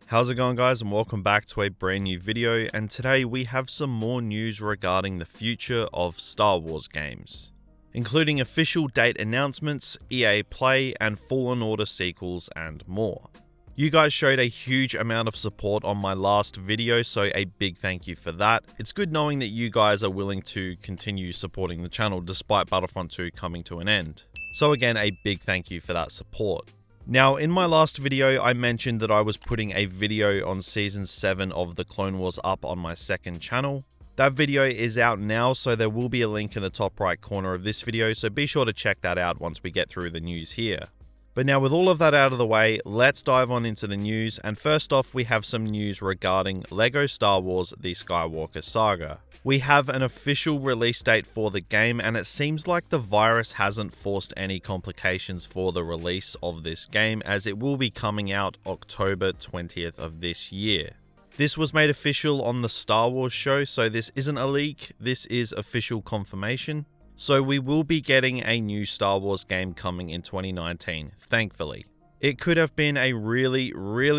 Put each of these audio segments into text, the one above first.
How's it going, guys, and welcome back to a brand new video, and today we have some more news regarding the future of Star Wars games, including official date announcements, EA Play, and Fallen Order sequels and more. You guys showed a huge amount of support on my last video, so a big thank you for that. It's good knowing that you guys are willing to continue supporting the channel despite Battlefront 2 coming to an end. So again, a big thank you for that support. Now, in my last video, I mentioned that I was putting a video on Season 7 of the Clone Wars up on my second channel. That video is out now, so there will be a link in the top right corner of this video, so be sure to check that out once we get through the news here. But now with all of that out of the way, let's dive on into the news, and first off we have some news regarding LEGO Star Wars The Skywalker Saga. We have an official release date for the game, and it seems like the virus hasn't forced any complications for the release of this game, as it will be coming out October 20th of this year. This was made official on the Star Wars show, so this isn't a leak, this is official confirmation. So we will be getting a new Star Wars game coming in 2019, thankfully. It could have been a really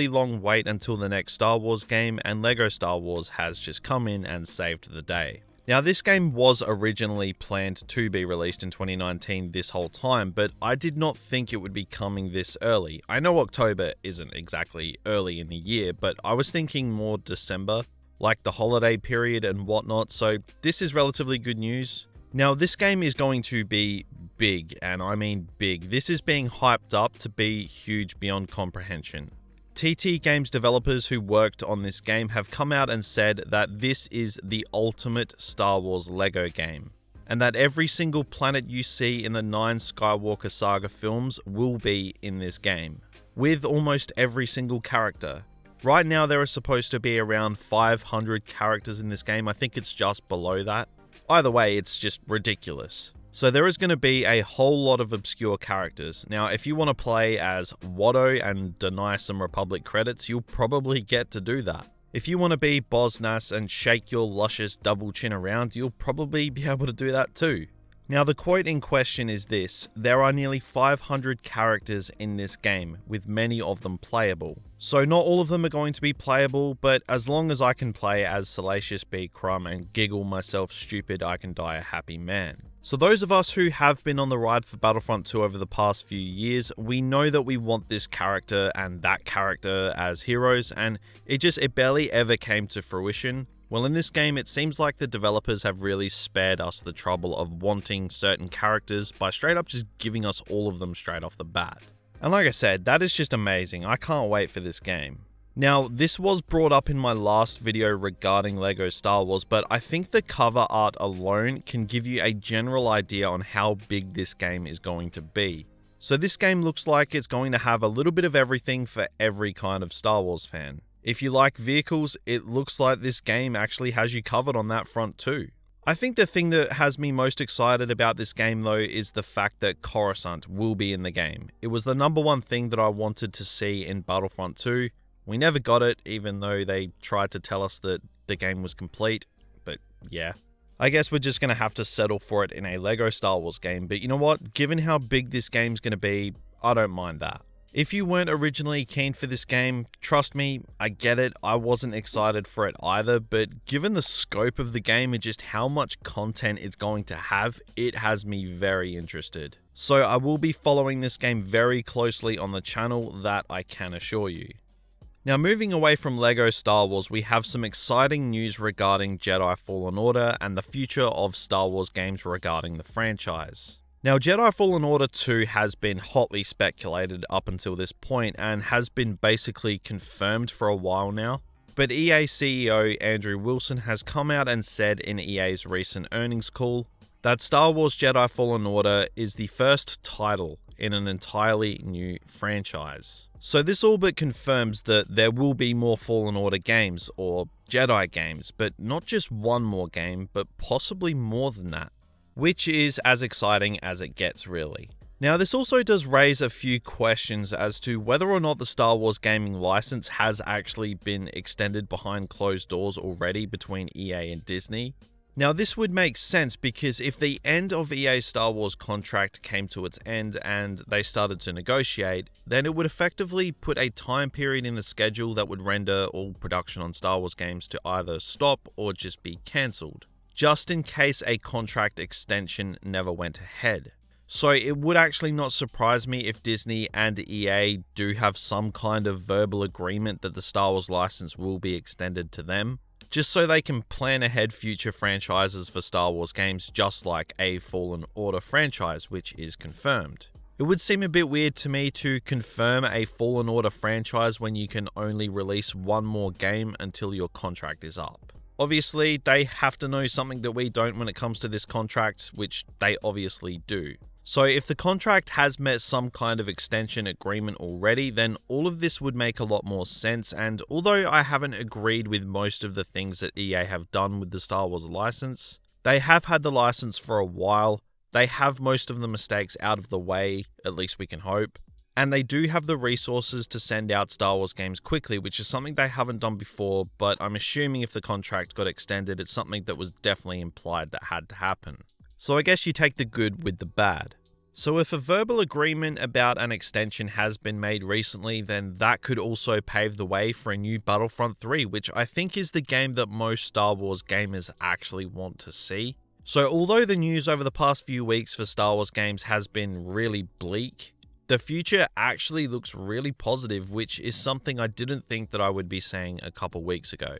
long wait until the next Star Wars game, and LEGO Star Wars has just come in and saved the day. Now, this game was originally planned to be released in 2019 this whole time, but I did not think it would be coming this early. I know October isn't exactly early in the year, but I was thinking more December, like the holiday period and whatnot, so this is relatively good news. Now, this game is going to be big, and I mean big. This is being hyped up to be huge beyond comprehension. TT Games developers who worked on this game have come out and said that this is the ultimate Star Wars LEGO game, and that every single planet you see in the 9 Skywalker Saga films will be in this game, with almost every single character. Right now there are supposed to be around 500 characters in this game. I think it's just below that. Either way, it's just ridiculous. So there is going to be a whole lot of obscure characters. Now, if you want to play as Watto and deny some Republic credits, you'll probably get to do that. If you want to be Bosnas and shake your luscious double chin around, you'll probably be able to do that too. Now, the quote in question is this: there are nearly 500 characters in this game, with many of them playable. So not all of them are going to be playable, but as long as I can play as Salacious B. Crumb and giggle myself stupid, I can die a happy man. So those of us who have been on the ride for Battlefront 2 over the past few years, we know that we want this character and that character as heroes, and it barely ever came to fruition. Well, in this game, it seems like the developers have really spared us the trouble of wanting certain characters by straight up just giving us all of them straight off the bat. And like I said, that is just amazing. I can't wait for this game. Now, this was brought up in my last video regarding LEGO Star Wars, but I think the cover art alone can give you a general idea on how big this game is going to be. So this game looks like it's going to have a little bit of everything for every kind of Star Wars fan. If you like vehicles, it looks like this game actually has you covered on that front too. I think the thing that has me most excited about this game though is the fact that Coruscant will be in the game. It was the #1 thing that I wanted to see in Battlefront 2. We never got it, even though they tried to tell us that the game was complete, but yeah. I guess we're just going to have to settle for it in a LEGO Star Wars game, but you know what? Given how big this game's going to be, I don't mind that. If you weren't originally keen for this game, trust me, I get it, I wasn't excited for it either, but given the scope of the game and just how much content it's going to have, it has me very interested. So I will be following this game very closely on the channel, that I can assure you. Now, moving away from LEGO Star Wars, we have some exciting news regarding Jedi Fallen Order and the future of Star Wars games regarding the franchise. Now, Jedi Fallen Order 2 has been hotly speculated up until this point and has been basically confirmed for a while now. But EA CEO Andrew Wilson has come out and said in EA's recent earnings call that Star Wars Jedi Fallen Order is the first title in an entirely new franchise. So this all but confirms that there will be more Fallen Order games, or Jedi games, but not just one more game, but possibly more than that, which is as exciting as it gets, really. Now, this also does raise a few questions as to whether or not the Star Wars gaming license has actually been extended behind closed doors already between EA and Disney. Now this would make sense because if the end of EA's Star Wars contract came to its end and they started to negotiate, then it would effectively put a time period in the schedule that would render all production on Star Wars games to either stop or just be cancelled, just in case a contract extension never went ahead. So it would actually not surprise me if Disney and EA do have some kind of verbal agreement that the Star Wars license will be extended to them, just so they can plan ahead future franchises for Star Wars games, just like a Fallen Order franchise, which is confirmed. It would seem a bit weird to me to confirm a Fallen Order franchise when you can only release one more game until your contract is up. Obviously, they have to know something that we don't when it comes to this contract, which they obviously do. So if the contract has met some kind of extension agreement already, then all of this would make a lot more sense, and although I haven't agreed with most of the things that EA have done with the Star Wars license, they have had the license for a while, they have most of the mistakes out of the way, at least we can hope, and they do have the resources to send out Star Wars games quickly, which is something they haven't done before, but I'm assuming if the contract got extended, it's something that was definitely implied that had to happen. So I guess you take the good with the bad. So if a verbal agreement about an extension has been made recently, then that could also pave the way for a new Battlefront 3, which I think is the game that most Star Wars gamers actually want to see. So although the news over the past few weeks for Star Wars games has been really bleak, the future actually looks really positive, which is something I didn't think that I would be saying a couple weeks ago.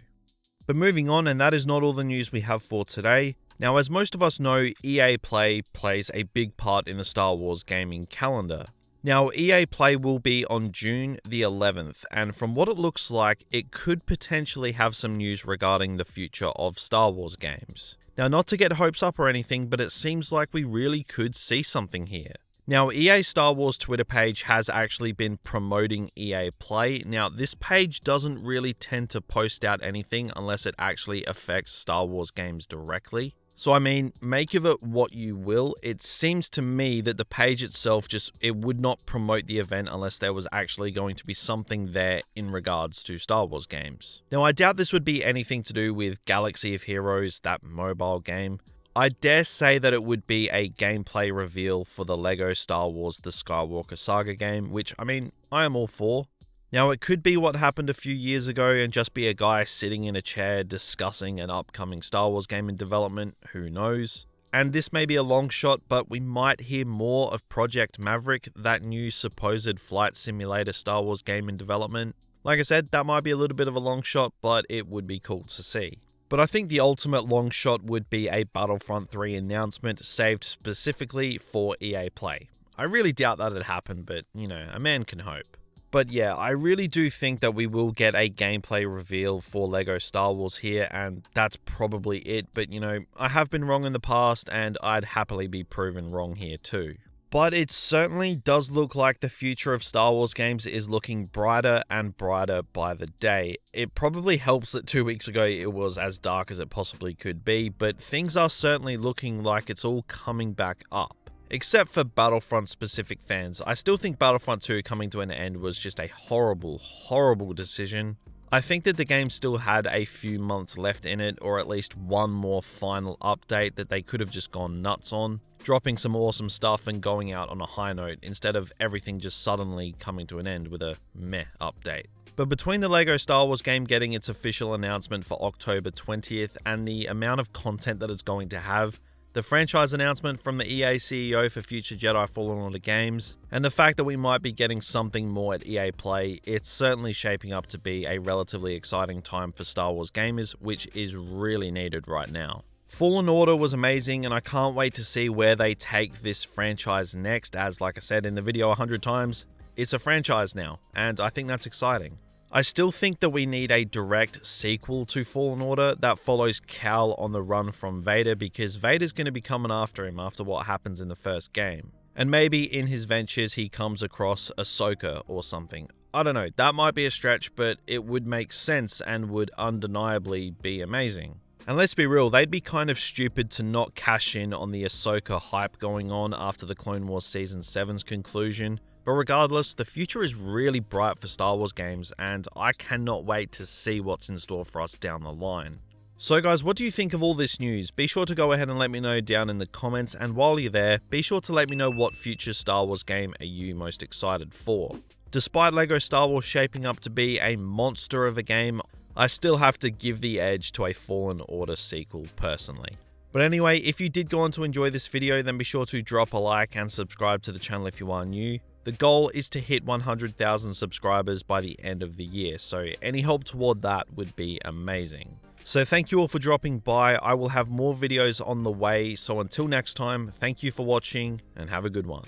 But moving on, and that is not all the news we have for today. Now, as most of us know, EA Play plays a big part in the Star Wars gaming calendar. Now, EA Play will be on June the 11th, and from what it looks like, it could potentially have some news regarding the future of Star Wars games. Now, not to get hopes up or anything, but it seems like we really could see something here. Now, EA Star Wars Twitter page has actually been promoting EA Play. Now, this page doesn't really tend to post out anything unless it actually affects Star Wars games directly. So I mean, make of it what you will. It seems to me that the page itself it would not promote the event unless there was actually going to be something there in regards to Star Wars games. Now, I doubt this would be anything to do with Galaxy of Heroes, that mobile game. I dare say that it would be a gameplay reveal for the LEGO Star Wars The Skywalker Saga game, which, I mean, I am all for. Now, it could be what happened a few years ago and just be a guy sitting in a chair discussing an upcoming Star Wars game in development, who knows. And this may be a long shot, but we might hear more of Project Maverick, that new supposed flight simulator Star Wars game in development. Like I said, that might be a little bit of a long shot, but it would be cool to see. But I think the ultimate long shot would be a Battlefront 3 announcement saved specifically for EA Play. I really doubt that'd happen, but, you know, a man can hope. But yeah, I really do think that we will get a gameplay reveal for LEGO Star Wars here, and that's probably it. But you know, I have been wrong in the past, and I'd happily be proven wrong here too. But it certainly does look like the future of Star Wars games is looking brighter and brighter by the day. It probably helps that 2 weeks ago it was as dark as it possibly could be, but things are certainly looking like it's all coming back up. Except for Battlefront specific fans. I still think Battlefront 2 coming to an end was just a horrible, horrible decision. I think that the game still had a few months left in it, or at least one more final update that they could have just gone nuts on, dropping some awesome stuff and going out on a high note instead of everything just suddenly coming to an end with a meh update. But between the LEGO Star Wars game getting its official announcement for October 20th and the amount of content that it's going to have, the franchise announcement from the EA CEO for future Jedi Fallen Order games, and the fact that we might be getting something more at EA Play, it's certainly shaping up to be a relatively exciting time for Star Wars gamers, which is really needed right now. Fallen Order was amazing, and I can't wait to see where they take this franchise next, as like I said in the video 100 times, it's a franchise now, and I think that's exciting. I still think that we need a direct sequel to Fallen Order that follows Cal on the run from Vader, because Vader's going to be coming after him after what happens in the first game. And maybe in his ventures he comes across Ahsoka or something. I don't know, that might be a stretch, but it would make sense and would undeniably be amazing. And let's be real, they'd be kind of stupid to not cash in on the Ahsoka hype going on after the Clone Wars Season 7's conclusion. But regardless, the future is really bright for Star Wars games, and I cannot wait to see what's in store for us down the line. So guys, what do you think of all this news? Be sure to go ahead and let me know down in the comments, and while you're there, be sure to let me know what future Star Wars game are you most excited for. Despite LEGO Star Wars shaping up to be a monster of a game, I still have to give the edge to a Fallen Order sequel personally. But anyway, if you did go on to enjoy this video, then be sure to drop a like and subscribe to the channel if you are new. The goal is to hit 100,000 subscribers by the end of the year, so any help toward that would be amazing. So thank you all for dropping by. I will have more videos on the way, so until next time, thank you for watching and have a good one.